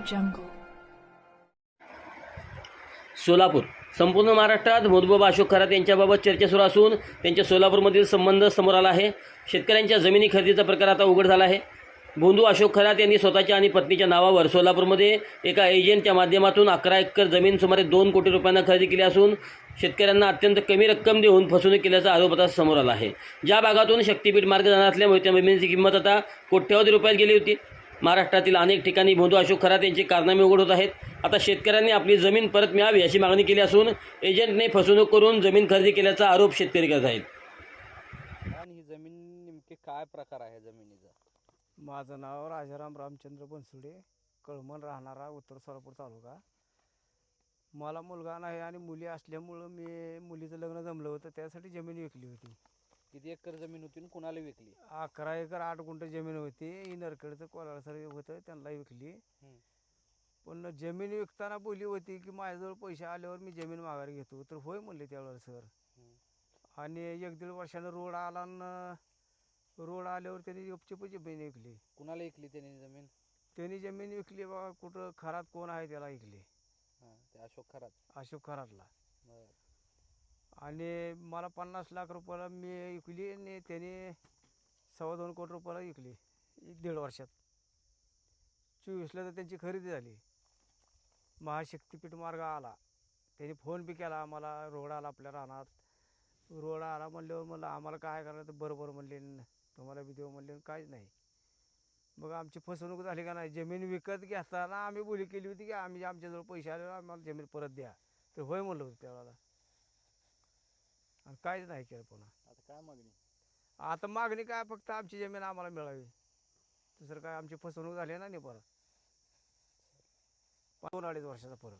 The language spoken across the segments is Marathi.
jungle. सोलापूर संपूर्ण महाराष्ट्रात मधुबाबा अशोक खरात यांच्याबाबत चर्चा सुरू असून त्यांच्या सोलापूरमधील संबंध समोर आला आहे. शेतकऱ्यांच्या जमिनी खरेदीचा प्रकार आता उघड झाला आहे. भोंदू अशोक खरात यांनी स्वतःच्या आणि पत्नीच्या नावावर सोलापूरमध्ये एका एजंटच्या माध्यमातून 11 एकर जमीन सुमारे 2 कोटी रुपयांना खरेदी केली असून शेतकऱ्यांना अत्यंत कमी रक्कम देऊन फसवणूक केल्याचा आरोप आता समोर आला आहे. ज्या भागातून शक्तीपीठ मार्ग जाणार असल्यामुळे त्या जमिनीची किंमत आता कोट्यवधी रुपयात गेली होती. महाराष्ट्रातील अनेक ठिकाणी भोंदू अशोक खरात यांचे कारनामे उघड होत आहेत. आता शेतकऱ्यांनी आपली जमीन परत मिळावी अशी मागणी केली असून एजंटने फसवणूक करून जमीन खरेदी केल्याचा आरोप शेतकरी करत आहेत. आणि ही जमीन नेमके काय प्रकार आहे जमिनीचा? माझं नाव राजाराम रामचंद्र बनसुडे, कळमन, राहणारा उत्तर सोलापूर तालुका. मला मुलगा नाही आणि मुली असल्यामुळं मी मुलीचं लग्न जमलं होतं, त्यासाठी जमीन विकली होती. किती एकर जमीन होती आणि कुणाला विकली? 11 एकर 8 गुंठ जमीन होती. नरखेडचं कोलाळसर होतं, त्यांना विकली. पण जमीन विकताना बोली होती की माझ्याजवळ पैसे आल्यावर मी जमीन माघारी घेतो. तर होय म्हणले त्यावेळेस सर. आणि 1-1.5 वर्षानं रोड आला आणि रोड आल्यावर त्यांनी गपचूप जमीन विकली. कुणाला विकली त्यांनी जमीन? त्यांनी जमीन विकली बाबा, कुठं खरात कोण आहे त्याला विकली, ते अशोक खरात. अशोक खरातला. बरं. आणि मला 50 लाख रुपयाला मी विकली आणि त्याने 2.25 कोटी रुपयाला विकली 1.5 वर्षात. 24ला तर त्यांची खरेदी झाली. महाशक्तीपीठ मार्ग आला, त्यांनी फोन बी केला आम्हाला. रोड आला आपल्या रानात. रोड आला म्हणल्यावर म्हणलं आम्हाला काय करायचं, बरोबर म्हणले, तुम्हाला बी देऊ म्हणले, काहीच नाही. मग आमची फसवणूक झाली का नाही. जमीन विकत घेताना आम्ही बोली केली होती की आम्ही आमच्याजवळ पैसे आले आम्हाला जमीन परत द्या. तर होय म्हणलं होतं त्यावेळेला. आणि काहीच नाही केलं पुन्हा. आता काय मागणी? आता मागणी काय, फक्त आमची जमीन आम्हाला मिळावी. दुसरं काय, आमची फसवणूक झाली ना नाही परत. 2-2.5 वर्षाचा फरक.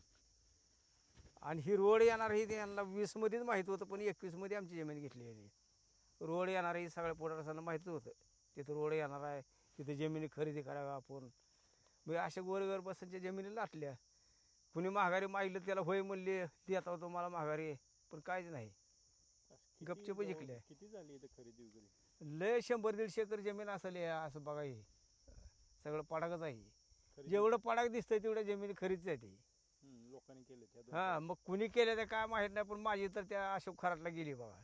आणि ही रोड येणार ही त्यांना 20मध्येच माहीत होतं, पण 21मध्ये आमची जमीन घेतली आहे. रोड येणार ही सगळ्या पुढाऱ्यांना माहीत होतं, तिथं रोड येणार आहे, तिथे जमिनी खरेदी कराव्या आपण. मग अशा गोरगर बसांच्या जमिनी लाटल्या. कुणी माघारी मागितलं त्याला होय म्हणले, देता होतो मला माघारी, पण काहीच नाही. गपचूप जिंकल्या. किती झाली इथं खरेदी वगैरे? लय 100-150 एकर जमीन असेल हे, असं बघा. हे सगळं पडाकच आहे. जेवढं पडाक दिसतंय तेवढ्या जमिनी खरेदीच आहे ती. लोकांनी केले? हां, मग कुणी केलं ते काय माहीत नाही, पण माझी तर त्या अशोक खरातला गेली बघा.